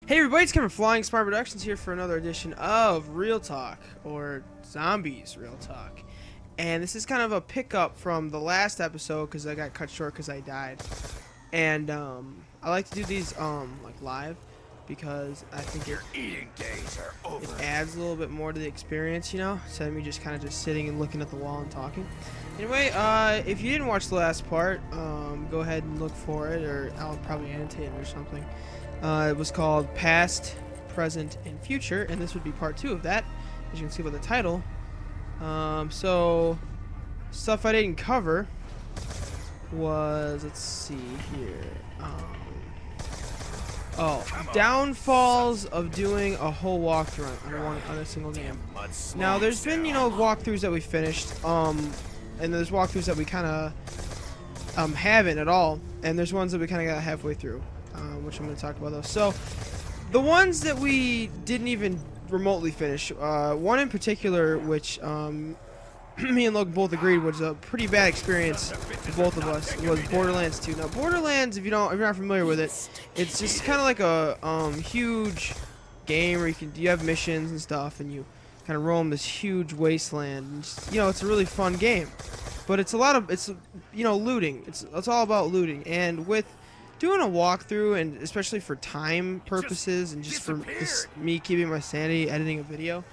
Hey everybody, it's Kevin Flying Smart Productions here for another edition of Real Talk, or Zombies Real Talk. And this is kind of a pickup from the last episode because I got cut short because I died. And I like to do these like live because I think it adds a little bit more to the experience, you know, instead of me just kind of just sitting and looking at the wall and talking. Anyway, if you didn't watch the last part, go ahead and look for it, or I'll probably annotate it or something. It was called Past, Present, and Future, and this would be part 2 of that, as you can see by the title. So, stuff I didn't cover was, let's see here, downfalls of doing a whole walkthrough on a single game. Now, there's been, you know, walkthroughs that we finished, and there's walkthroughs that we kind of haven't at all, and there's ones that we kind of got halfway through. Which I'm going to talk about those. So, the ones that we didn't even remotely finish, one in particular, which me and Logan both agreed was a pretty bad experience for both of us, was Borderlands 2. Now, Borderlands, if you're not familiar with it, it's just kind of like a huge game where you have missions and stuff, and you kind of roam this huge wasteland. And just, you know, it's a really fun game, but it's looting. It's all about looting, and with doing a walkthrough, and especially for time purposes and just for me keeping my sanity editing a video,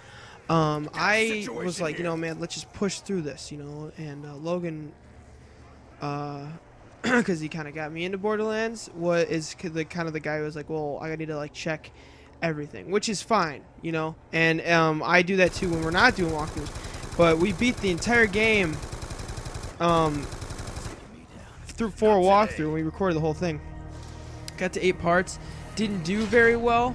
I was like, you know, man, let's just push through this, you know. And Logan, because he kind of got me into Borderlands, is the kind of the guy who was like, well, I need to like check everything, which is fine, you know. And I do that too when we're not doing walkthroughs. But we beat the entire game through 4 walkthrough, and we recorded the whole thing. Got to 8 parts. Didn't do very well,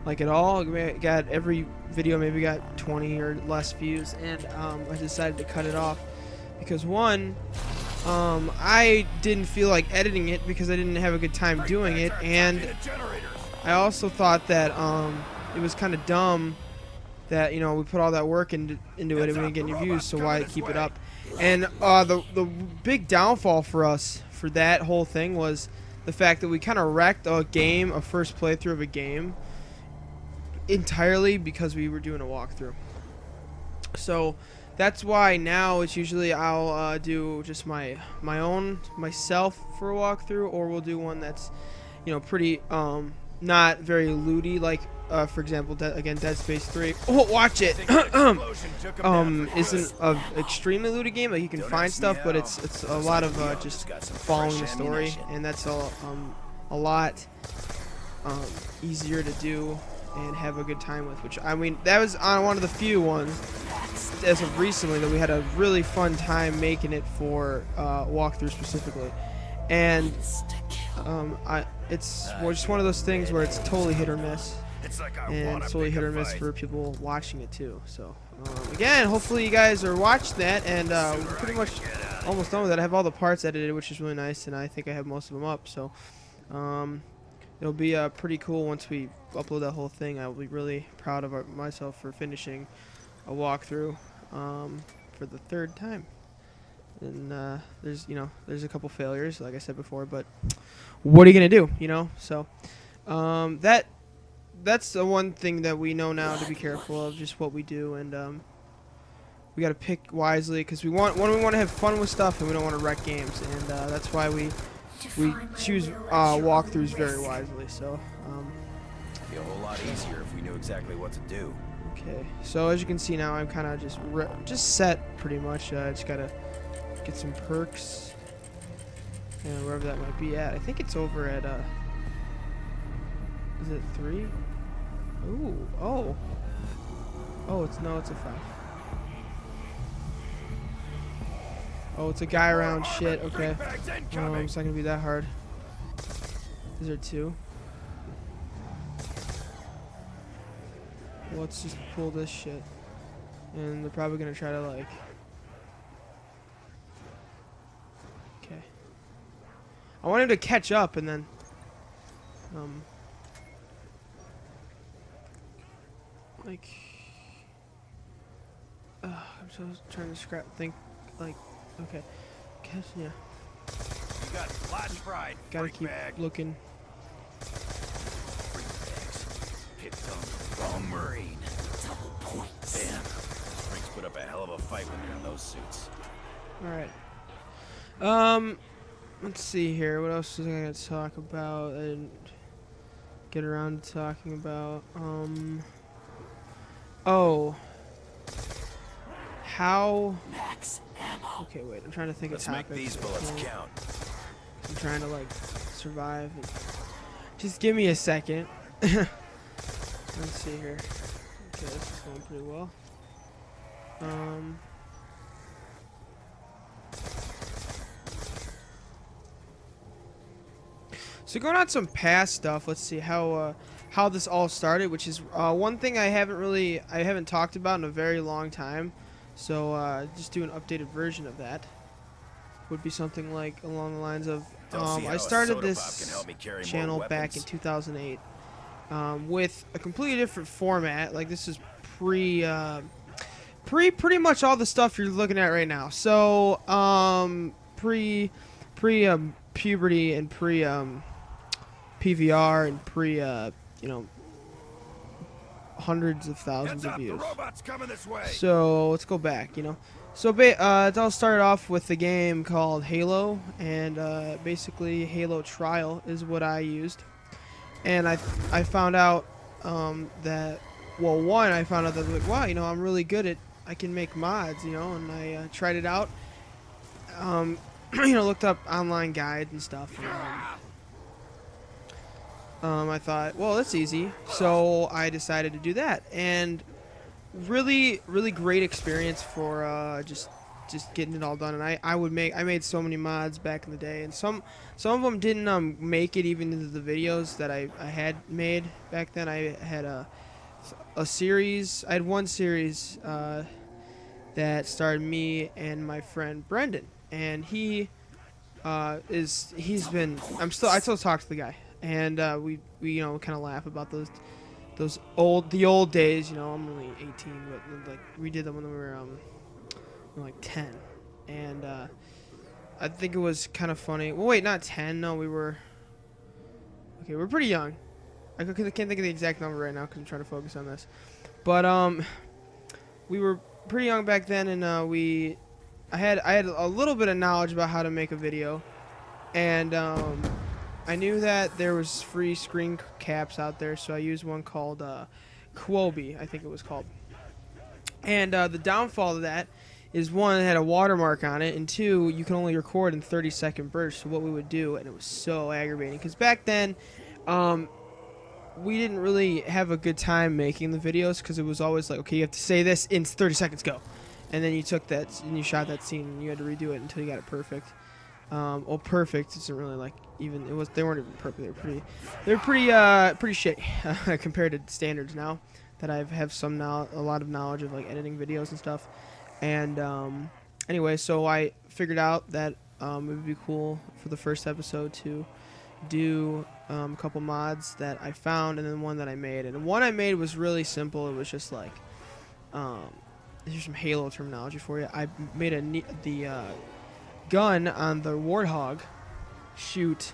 like at all. Got every video maybe got 20 or less views, and I decided to cut it off because one, I didn't feel like editing it because I didn't have a good time doing it, and I also thought that it was kind of dumb that, you know, we put all that work into it and we didn't get any views, so why keep it up? And the big downfall for us for that whole thing was the fact that we kind of wrecked a first playthrough of a game, entirely because we were doing a walkthrough. So that's why now it's usually I'll do just myself for a walkthrough, or we'll do one that's, you know, pretty not very looty, like for example, Dead Space 3. Oh, watch it. Isn't an extremely looted game. Like, you can find stuff, but it's a lot of just following the story, and that's a lot easier to do and have a good time with. Which, I mean, that was on one of the few ones as of recently that we had a really fun time making it for walkthrough specifically, and it's just one of those things where it's totally hit or miss. And it's totally hit or miss for people watching it too. So again, hopefully you guys are watching that, and we're pretty much almost done with it. I have all the parts edited, which is really nice, and I think I have most of them up. So it'll be pretty cool once we upload that whole thing. I will be really proud of myself for finishing a walkthrough for the 3rd time. And there's a couple failures, like I said before, but what are you gonna do, you know? So that's the one thing that we know now to be careful of, just what we do, and we got to pick wisely, because we want to have fun with stuff, and we don't want to wreck games, and that's why we choose walkthroughs very wisely. So it'd be a whole lot easier if we knew exactly what to do. Okay, so as you can see now, I'm kind of just set pretty much. Just gotta get some perks, and wherever that might be at. I think it's over at is it 3? Ooh, oh, it's a 5. Oh, it's a guy around shit. Okay, it's not gonna be that hard. Is there 2? Well, let's just pull this shit, and they're probably gonna try to like. Okay. I want him to catch up, and then like, I'm so trying to think, like, okay, yeah. You got flash fried. Gotta keep looking. Wrong Marine. Damn. Franks put up a hell of a fight when they're in those suits. Alright. Let's see here. What else was I going to talk about? I didn't get around to talking about. Oh. How. Max ammo. Okay, wait. I'm trying to think Let's of topics. make these bullets count. I'm trying to, like, survive. Just give me a second. Let's see here. Okay, this is going pretty well. So going on some past stuff, let's see how this all started, which is one thing I haven't talked about in a very long time. So just do an updated version of that. Would be something like along the lines of I started this channel back in 2008 with a completely different format. Like this is pretty much all the stuff you're looking at right now. So pre puberty and pre PVR and pre hundreds of thousands of views. So let's go back, So it all started off with the game called Halo, and basically Halo Trial is what I used. And I found out that, well, one, I found out that like, wow, I'm really good at, I can make mods, and I tried it out. Looked up online guides and stuff. And, I thought, well, that's easy, so I decided to do that, and really great experience for just getting it all done. And I made so many mods back in the day, and some of them didn't make it even into the videos that I had made back then. I had a series. I had one series that starred me and my friend Brendan, and I still talk to the guy, and we kind of laugh about the old days. I'm only 18, but like we did them when we were like 10, and I think it was kind of funny. Well, wait, not 10. No, we're pretty young. I can't think of the exact number right now because I'm trying to focus on this. But we were pretty young back then, and I had a little bit of knowledge about how to make a video, and I knew that there was free screen caps out there, so I used one called Quobi, I think it was called. And the downfall of that is, one, it had a watermark on it, and two, you can only record in 30-second bursts. So what we would do, and it was so aggravating, because back then we didn't really have a good time making the videos, because it was always like, okay, you have to say this in 30 seconds, go. And then you took that and you shot that scene, and you had to redo it until you got it perfect. Well, perfect isn't really like even, they weren't even perfect. They're pretty shitty compared to standards now that I have a lot of knowledge of like editing videos and stuff. And anyway, so I figured out that it would be cool for the first episode to do a couple mods that I found, and then one that I made. And one I made was really simple. It was just like here's some Halo terminology for you. I made the gun on the Warthog shoot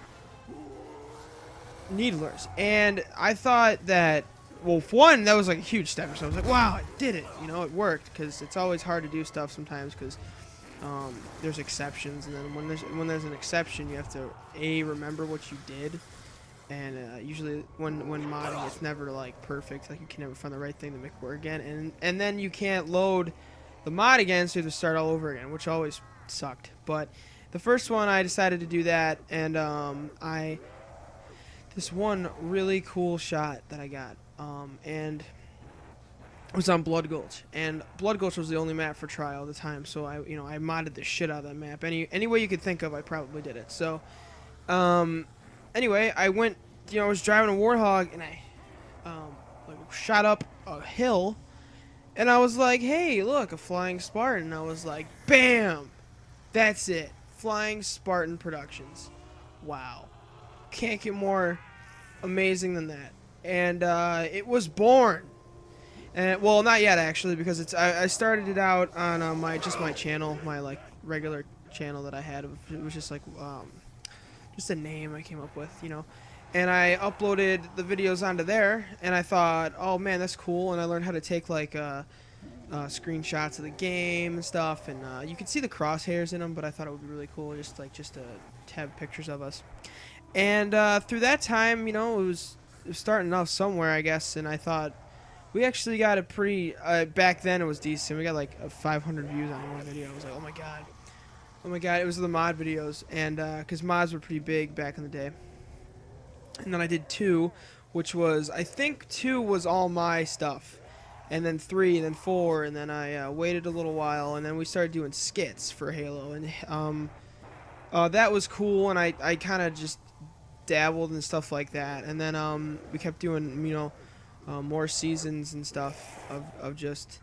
needlers, and I thought that, well, one, that was like a huge step. So I was like, wow, I did it, it worked, because it's always hard to do stuff sometimes because there's exceptions, and then when there's an exception, you have to remember what you did, and usually when modding, it's never like perfect. Like you can never find the right thing to make it work again, and then you can't load the mod again, so you have to start all over again, which always sucked. But the first one, I decided to do that, and this one really cool shot that I got, and it was on Blood Gulch, and Blood Gulch was the only map for Trial at the time, so I modded the shit out of that map. Any way you could think of, I probably did it. So anyway, I went, I was driving a Warthog, and I like shot up a hill, and I was like, hey, look, a flying Spartan. And I was like, bam, that's it. Flying Spartan Productions. Wow. Can't get more amazing than that. And it was born. And well, not yet actually, because I started it out on my channel, my like regular channel that I had. It was just like just a name I came up with, and I uploaded the videos onto there, and I thought, oh man, that's cool, and I learned how to take like screenshots of the game and stuff, and you could see the crosshairs in them, but I thought it would be really cool just to have pictures of us. And through that time, you know, it was starting off somewhere, I guess, and I thought we actually got a pretty back then it was decent. We got like 500 views on one video. I was like, oh my god, it was the mod videos, and because mods were pretty big back in the day. And then I did 2, which was, I think 2 was all my stuff, and then 3, and then 4, and then I waited a little while, and then we started doing skits for Halo, and that was cool, and I kind of just dabbled and stuff like that, and then we kept doing, you know, more seasons and stuff of just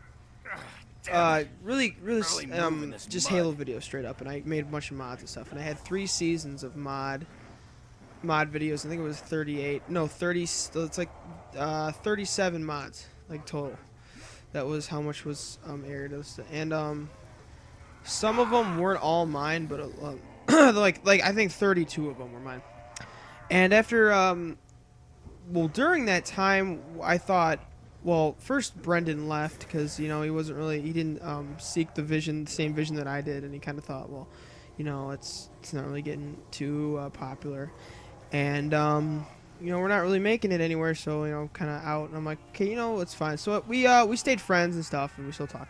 really just Halo videos straight up, and I made a bunch of mods and stuff, and I had 3 seasons of mod videos. I think it was 30, it's like 37 mods like total. That was how much was aired, and some of them weren't all mine, but like I think 32 of them were mine. And after well, during that time, I thought, well, first Brendan left because, you know, he didn't seek the same vision that I did, and he kind of thought, well, you know, it's not really getting too popular, and you know, we're not really making it anywhere, so, you know, kind of out. And I'm like, okay, you know, it's fine. So we stayed friends and stuff, and we still talk.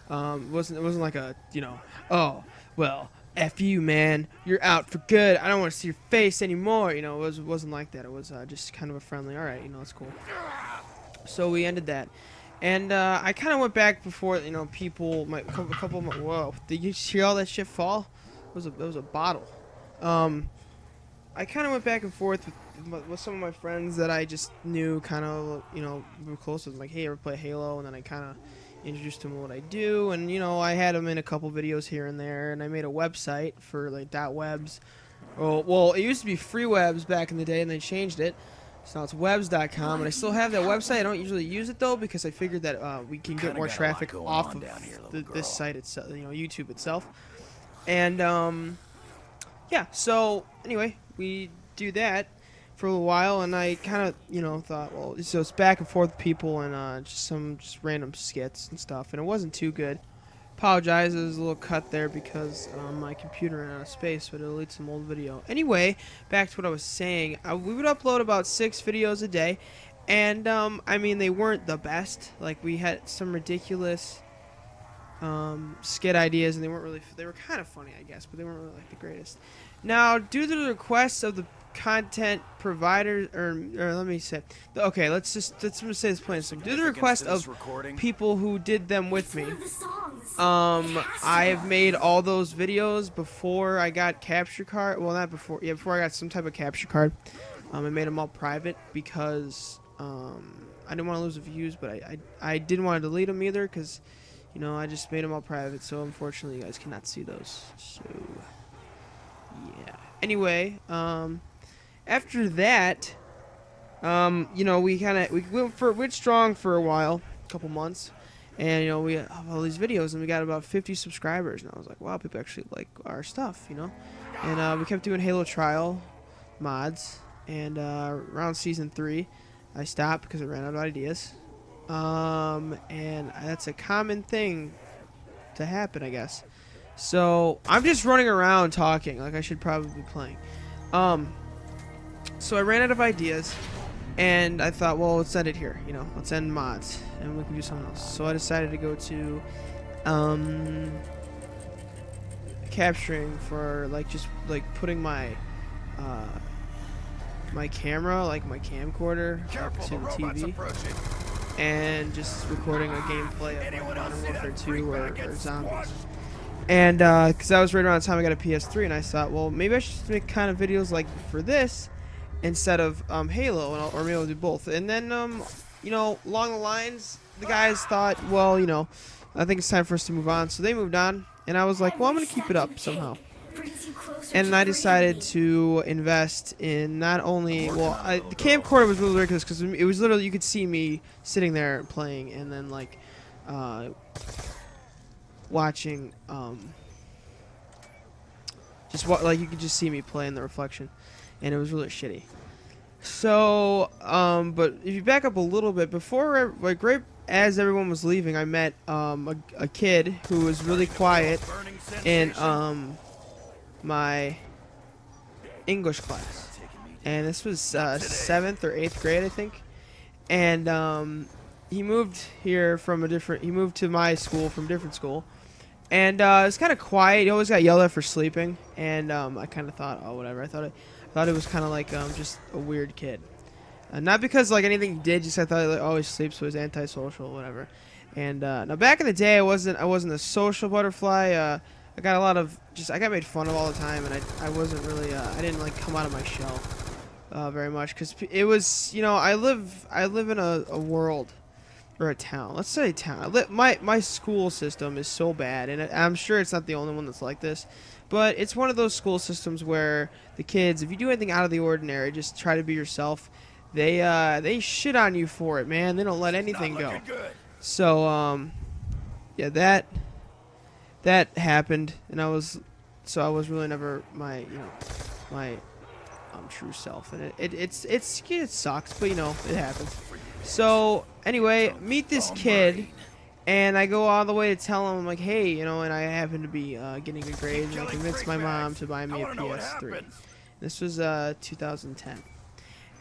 It wasn't like a, you know, oh, well, F you, man, you're out for good, I don't want to see your face anymore. You know, it wasn't like that. It was just kind of a friendly, all right, you know, it's cool. So we ended that, and I kind of went back before, you know, a couple of my, whoa, did you see all that shit fall? It was a bottle. I kind of went back and forth with some of my friends that I just knew, kind of, you know, we were close with, like, hey, ever play Halo? And then I kind of introduced them to what I do, and, you know, I had them in a couple videos here and there, and I made a website for like .webs. Well, it used to be free webs back in the day, and they changed it, so now it's webs.com, and I still have that website. I don't usually use it though, because I figured that we can get more traffic off of this site itself, you know, YouTube itself. And yeah, so anyway, we do that for a little while, and I kind of, you know, thought, well, so it's back and forth with people, and just random skits and stuff, and it wasn't too good. Apologize, there's a little cut there because my computer ran out of space, but it'll lead some old video. Anyway, back to what I was saying. We would upload about 6 videos a day, and I mean, they weren't the best. Like, we had some ridiculous skit ideas, and they were kind of funny, I guess, but they weren't really like the greatest. Now, due to the requests of the content providers, or let me say, okay, let's just say this plain. So, due to the request of people who did them with me, I have made all those videos before I got capture card. Well, not before, yeah, before I got some type of capture card. I made them all private because I didn't want to lose the views, but I didn't want to delete them either because, you know, I just made them all private. So unfortunately, you guys cannot see those. So yeah. Anyway, after that, you know, we went strong for a while, a couple months, and, you know, we have all these videos, and we got about 50 subscribers, and I was like, wow, people actually like our stuff, you know. And we kept doing Halo Trial mods, and around season 3, I stopped because I ran out of ideas. And that's a common thing to happen, I guess. So I'm just running around talking like I should probably be playing. So I ran out of ideas, and I thought, well, let's end it here, you know, let's end mods, and we can do something else. So I decided to go to capturing for, like, just like putting my my camera, like my camcorder, up to the TV, and just recording a gameplay of Modern Warfare 2 or Zombies. And because that was right around the time I got a PS3, and I thought, well, maybe I should make kind of videos like for this instead of Halo, or maybe I'll do both. And then, you know, along the lines, the guys thought, well, you know, I think it's time for us to move on. So they moved on, and I was like, well, I'm going to keep it up somehow. And I decided to invest in not only, well, the camcorder was really ridiculous because it was literally, you could see me sitting there playing, and then, like, watching, like, you could just see me play in the reflection, and it was really shitty. So, but if you back up a little bit, before, like, right as everyone was leaving, I met, a kid who was really quiet in, my English class. And this was, 7th or 8th grade, I think. And, he moved here from he moved to my school from a different school. And, it's kind of quiet. He always got yelled at for sleeping. And, I kind of thought, oh, whatever. I thought it was kind of like, just a weird kid. Not because like anything he did, just I thought he like, always sleeps, so he's antisocial, whatever. And now back in the day, I wasn't a social butterfly. I got a lot of I got made fun of all the time, and I wasn't really I didn't like come out of my shell very much, because it was, you know, I live in a world, or a town. Let's say a town. My school system is so bad, and I'm sure it's not the only one that's like this. But it's one of those school systems where the kids, if you do anything out of the ordinary, just try to be yourself, they shit on you for it, man. They don't let anything go. So yeah, that happened, and I was really never my true self, and it sucks, but you know, it happens. So anyway, meet this kid. And I go all the way to tell him, I'm like, hey, you know, and I happen to be getting good grades, and I convinced my mom to buy me a PS3. This was 2010.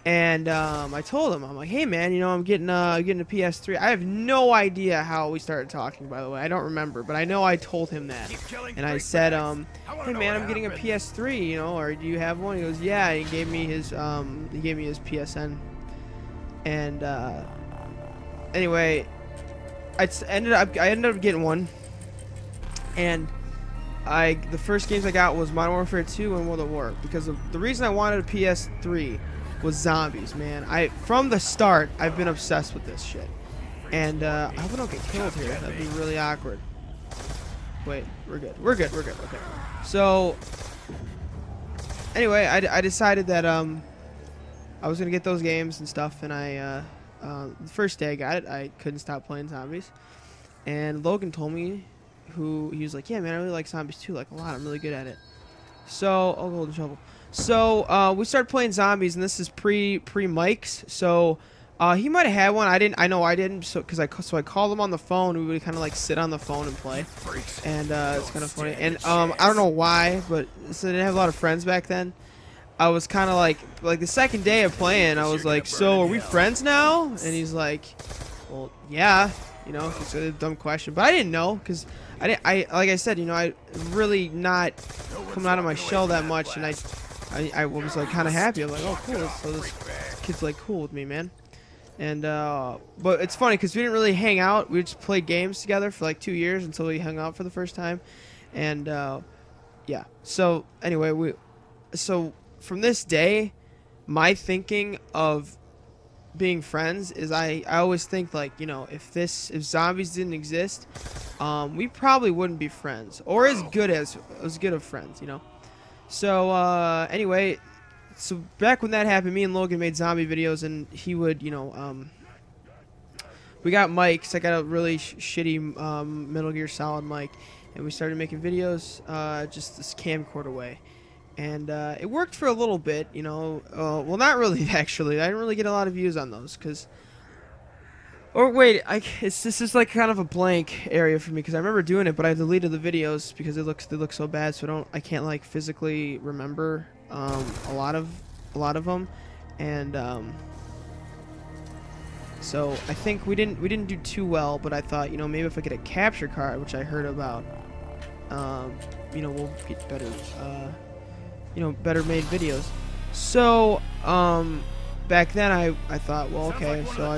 And I told him, I'm like, hey, man, you know, I'm getting a PS3. I have no idea how we started talking, by the way. I don't remember, but I know I told him that. And I said, hey, man, I'm getting a PS3, you know, or do you have one? He goes, yeah. And he gave me his PSN. And anyway, I ended up getting one, and the first games I got was Modern Warfare 2 and World at War, because the reason I wanted a PS3 was zombies, man. From the start I've been obsessed with this shit, and I hope I don't get killed here. That'd be really awkward. Wait, we're good. Okay. So anyway, I decided that I was gonna get those games and stuff, and the first day I got it, I couldn't stop playing zombies. And Logan told me, he was like, yeah, man, I really like zombies too, like a lot. I'm really good at it. So, oh, golden shovel. So, we started playing zombies, and this is pre-mics. So, he might have had one. I know I didn't. So, I called him on the phone. We would kind of like sit on the phone and play. And it's kind of funny. And I don't know why, but so I didn't have a lot of friends back then. I was kind of like the second day of playing, I was like, so are we friends now? And he's like, well, yeah, you know, it's a dumb question, but I didn't know, because like I said, you know, I really not coming out of my shell that much, and I was like kind of happy. I'm like, oh, cool, so this kid's like cool with me, man. And but it's funny because we didn't really hang out. We just played games together for like 2 years until we hung out for the first time. And yeah, so anyway, from this day, my thinking of being friends is I always think, like, you know, if zombies didn't exist, we probably wouldn't be friends, or as good of friends, you know. So anyway, so back when that happened, me and Logan made zombie videos, and he would, you know, we got mics. I got a really shitty Metal Gear Solid mic, and we started making videos just this camcorder way. And it worked for a little bit, you know. Well, not really, actually. I didn't really get a lot of views on those, because... Or wait, this is like kind of a blank area for me, because I remember doing it, but I deleted the videos because they look so bad, so I can't like physically remember a lot of them, and so I think we didn't do too well. But I thought, you know, maybe if I get a capture card, which I heard about, you know, we'll get better. You know, better made videos. So back then I thought, well, okay, so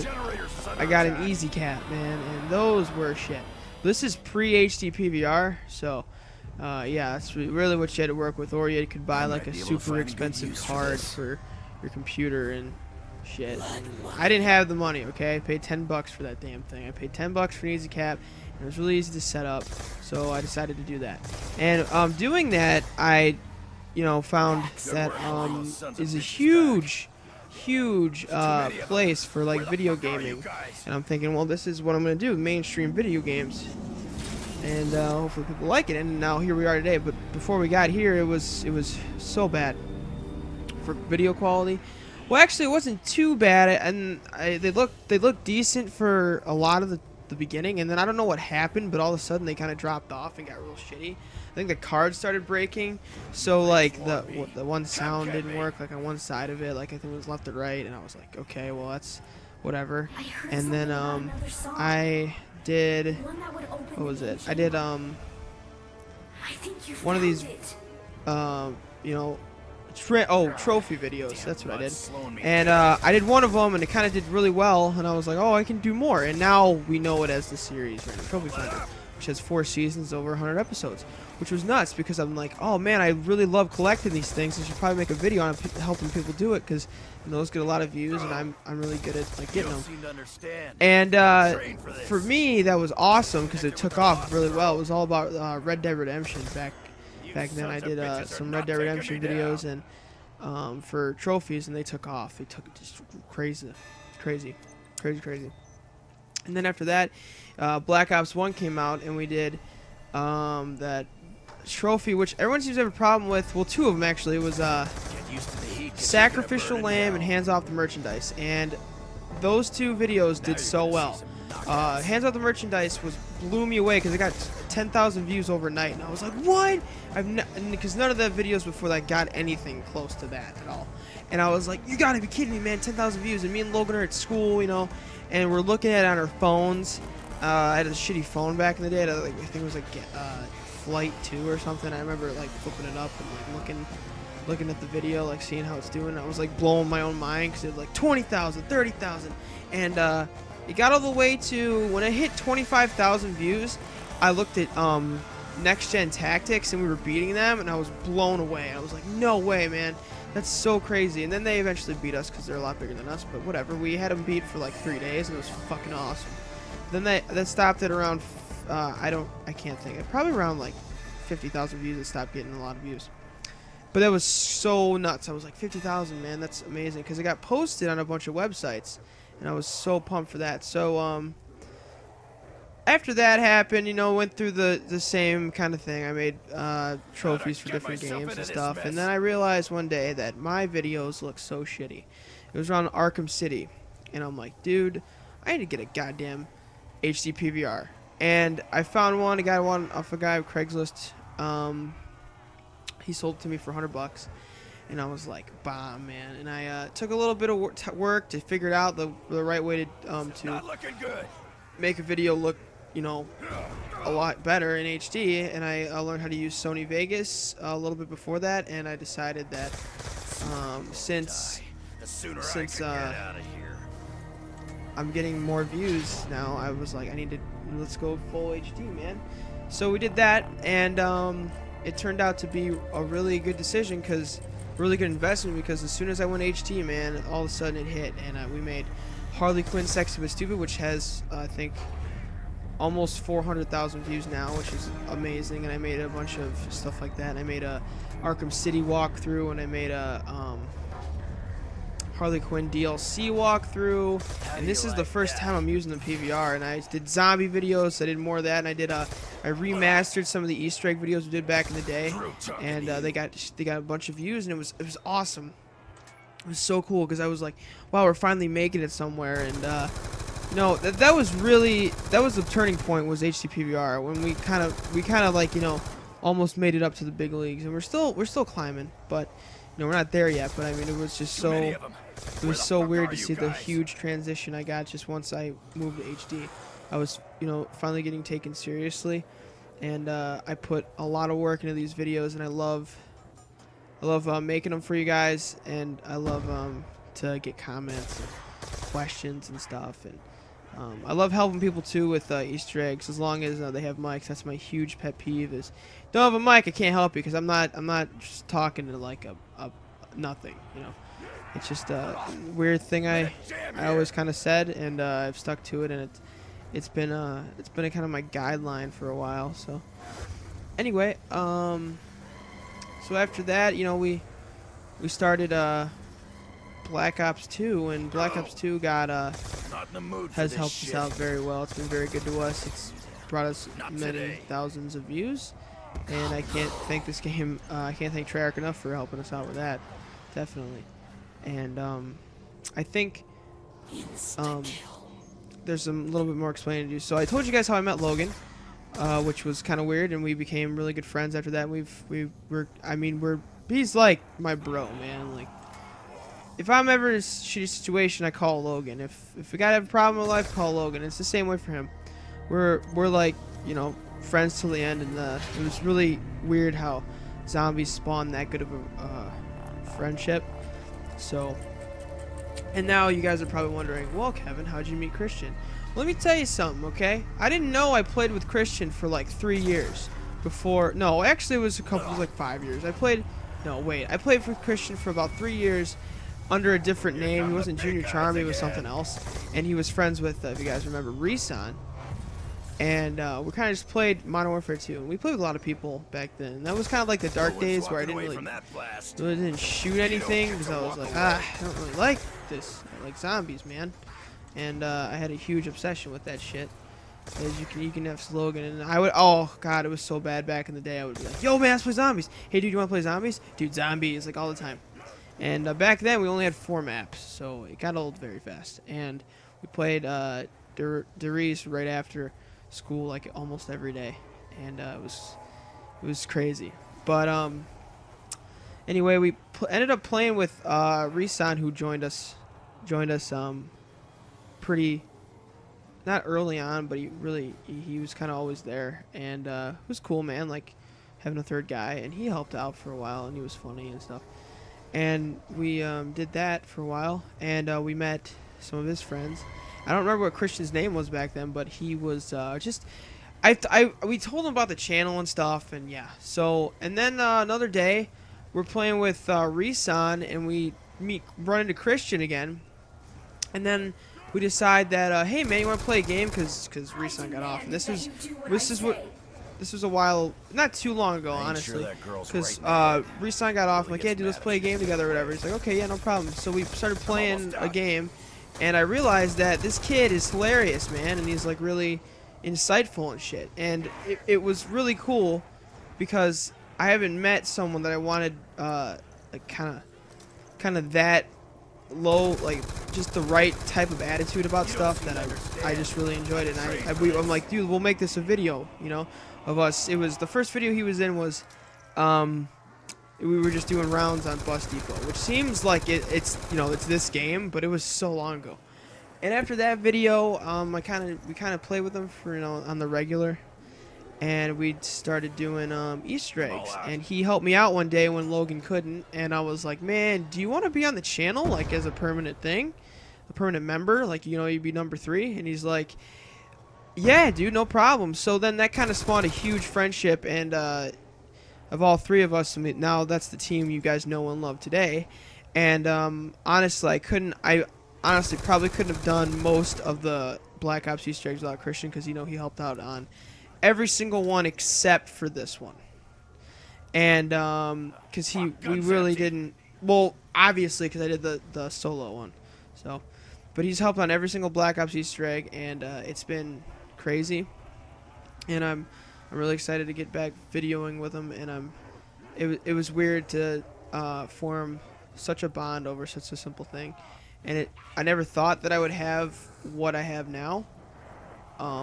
I got an Easy Cap, man, and those were shit. This is pre-HD PVR, so yeah, that's really what you had to work with, or you could buy like a super expensive card for your computer and shit. And I didn't have the money, okay? I paid $10 for that damn thing. I paid $10 for an Easy Cap, and it was really easy to set up, so I decided to do that. And doing that, I, you know, found that is a huge place for like video gaming, and I'm thinking, well, this is what I'm gonna do, mainstream video games, and hopefully people like it. And now here we are today. But before we got here, it was so bad for video quality. Well, actually, it wasn't too bad, and they looked decent for a lot of the beginning, and then I don't know what happened, but all of a sudden they kind of dropped off and got real shitty. I think the cards started breaking, so like the one sound didn't work, like on one side of it, like I think it was left or right, and I was like, okay, well that's whatever. And then I did, what was it? I did one of these you know, trophy videos. That's what I did. And I did one of them, and it kind of did really well. And I was like, oh, I can do more. And now we know it as the series, Random Trophy Finder, which has 4 seasons, over 100 episodes, which was nuts because I'm like, oh man, I really love collecting these things. I should probably make a video on helping people do it because those get a lot of views, and I'm really good at like getting them. And for me, that was awesome because it took off really well. It was all about Red Dead Redemption back then. I did some Red Dead Redemption videos and for trophies, and they took off. They took it just crazy. And then after that, Black Ops 1 came out, and we did that trophy, which everyone seems to have a problem with. Well, 2 of them actually. It was Sacrificial Lamb and Hands Off the Merchandise, and those 2 videos did so well. Hands Off the Merchandise blew me away because it got 10,000 views overnight, and I was like, what? Because none of the videos before that got anything close to that at all. And I was like, you gotta be kidding me, man, 10,000 views. And me and Logan are at school, you know, and we're looking at it on our phones. I had a shitty phone back in the day. I think it was like Flight 2 or something. I remember like flipping it up and like looking at the video, like seeing how it's doing. I was like blowing my own mind because it was like 20,000, 30,000, and it got all the way to when it hit 25,000 views. I looked at Next Gen Tactics, and we were beating them, and I was blown away. I was like, no way, man, that's so crazy. And then they eventually beat us because they're a lot bigger than us, but whatever. We had them beat for like 3 days, and it was fucking awesome. Then that stopped at around I can't think, probably around like 50,000 views. It stopped getting a lot of views. But that was so nuts. I was like, 50,000, man, that's amazing, because it got posted on a bunch of websites, and I was so pumped for that. So after that happened, you know, went through the same kind of thing. I made trophies for different games and stuff, and then I realized one day that my videos look so shitty. It was around Arkham City, and I'm like, dude, I need to get a goddamn HD PVR. And I found one. I got one off a guy on Craigslist. He sold it to me for $100, and I was like, "Bomb, man!" And I took a little bit of work to figure out the right way to make a video look, you know, a lot better in HD. And I learned how to use Sony Vegas a little bit before that, and I decided that since I'm getting more views now, I was like, let's go full HD, man. So we did that, and it turned out to be a really good decision, really good investment, because as soon as I went HD, man, all of a sudden it hit, and we made Harley Quinn Sexy But Stupid, which has, I think, almost 400,000 views now, which is amazing. And I made a bunch of stuff like that. And I made a Arkham City walkthrough, and I made a Harley Quinn DLC walkthrough, and this is the first time I'm using the PVR. And I did zombie videos, I did more of that, and I remastered some of the Easter egg videos we did back in the day, and they got a bunch of views, and it was awesome. It was so cool because I was like, wow, we're finally making it somewhere. And no, that was the turning point, was HD PVR, when we kind of like, you know, almost made it up to the big leagues, and we're still climbing, but you know, we're not there yet. But I mean, it was just so weird to see the huge transition I got just once I moved to HD. I was, you know, finally getting taken seriously, and I put a lot of work into these videos, and I love making them for you guys, and I love to get comments and questions and stuff, and I love helping people too with Easter eggs, as long as they have mics. That's my huge pet peeve, is don't have a mic, I can't help you, because I'm not just talking to like a nothing, you know. It's just a weird thing I always kind of said, and I've stuck to it, and it's been a kind of my guideline for a while. So anyway, so after that, you know, we started Black Ops 2, and Black Ops 2 has helped us out very well. It's been very good to us. It's brought us many thousands of views, and I can't thank this game. I can't thank Treyarch enough for helping us out with that. Definitely. and I think there's a little bit more explaining to do. So I told you guys how I met Logan, which was kind of weird, and we became really good friends after that. He's like my bro, man. Like, if I'm ever in a shitty situation, I call Logan. If we gotta have a problem in life, call Logan. It's the same way for him. We're like, you know, friends till the end, and it was really weird how zombies spawn that good of a friendship. So, and now you guys are probably wondering, well, Kevin, how'd you meet Christian? Let me tell you something, okay? I didn't know I played with Christian for like 3 years before. No, actually, it was like 5 years. I played with Christian for about 3 years under a different name. He wasn't Junior Charm, he was something else, and he was friends with, if you guys remember, Reson. And we kind of just played Modern Warfare 2, and we played with a lot of people back then. That was kind of like the dark days where I didn't shoot anything because I was like, I don't really like this. I like zombies, man. And I had a huge obsession with that shit. As you can have slogan, and I would, oh god, it was so bad back in the day. I would be like, yo man, let's play zombies. Hey dude, you want to play zombies? Dude, zombies, like all the time. And back then we only had 4 maps, so it got old very fast. And we played Deriz right after school, like almost every day, and it was crazy. But anyway, we ended up playing with Reson, who joined us pretty, not early on, but he was kind of always there, and it was cool, man, like having a third guy, and he helped out for a while, and he was funny and stuff. And we did that for a while, and we met some of his friends. I don't remember what Christian's name was back then, but he was we told him about the channel and stuff, and yeah. So, and then another day, we're playing with Reson, and we run into Christian again, and then we decide that, hey man, you want to play a game? Because Reson got off. And this was a while, not too long ago, honestly. Because Reson got off. I'm like, yeah, dude, let's play a game together or whatever. He's like, okay, yeah, no problem. So we started playing a game, and I realized that this kid is hilarious, man, and he's like really insightful and shit. And it was really cool because I haven't met someone that I wanted like kind of that low, like just the right type of attitude about stuff that I just really enjoyed it. And I'm like, dude, we'll make this a video, you know, of us. It was the first video he was in was we were just doing rounds on Bus Depot, which seems like it's you know, it's this game, but it was so long ago. And after that video, we kind of played with him for, you know, on the regular, and we started doing Easter eggs. And he helped me out one day when Logan couldn't, and I was like, man, do you want to be on the channel, like as a permanent thing, a permanent member, like, you know, you'd be number 3? And he's like, yeah, dude, no problem. So then that kind of spawned a huge friendship, and of all 3 of us, now that's the team you guys know and love today. And honestly, I honestly probably couldn't have done most of the Black Ops Easter eggs without Christian, because, you know, he helped out on every single one except for this one. And because we really didn't, well, obviously because I did the solo one. So, but he's helped on every single Black Ops Easter egg, and it's been crazy. And I'm really excited to get back videoing with him. And it was weird to form such a bond over such a simple thing. And I never thought that I would have what I have now,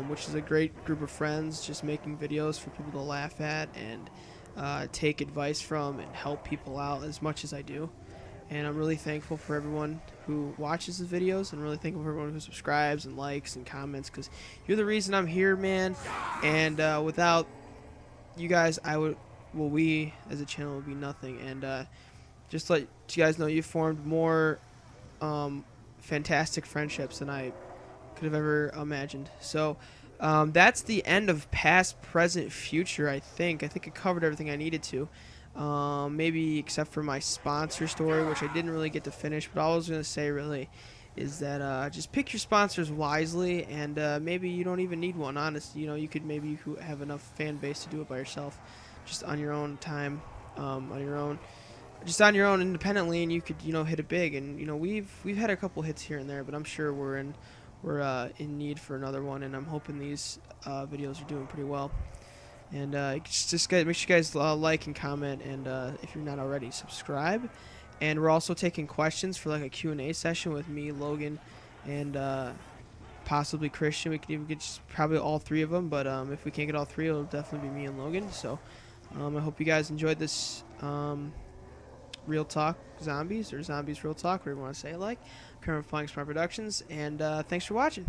which is a great group of friends just making videos for people to laugh at and take advice from and help people out as much as I do. And I'm really thankful for everyone who watches the videos, and really thankful for everyone who subscribes and likes and comments, because you're the reason I'm here, man. And without you guys, we as a channel would be nothing. And just let you guys know, you formed more fantastic friendships than I could have ever imagined. So that's the end of past, present, future. I think I covered everything I needed to, maybe except for my sponsor story, which I didn't really get to finish. But all I was gonna say really is that just pick your sponsors wisely, and maybe you don't even need one. Honestly, you know, you could have enough fan base to do it by yourself, just on your own time, on your own independently, and you could, you know, hit it big. And, you know, we've had a couple hits here and there, but I'm sure we're in need for another one, and I'm hoping these videos are doing pretty well. And just guys, make sure you guys like and comment, and if you're not already, subscribe. And we're also taking questions for like a Q&A session with me, Logan, and possibly Christian. We could even get just probably all 3 of them, but if we can't get all 3, it'll definitely be me and Logan. So I hope you guys enjoyed this Real Talk Zombies, or Zombies Real Talk, whatever you want to say it like. Current Flying Smart Productions, and thanks for watching.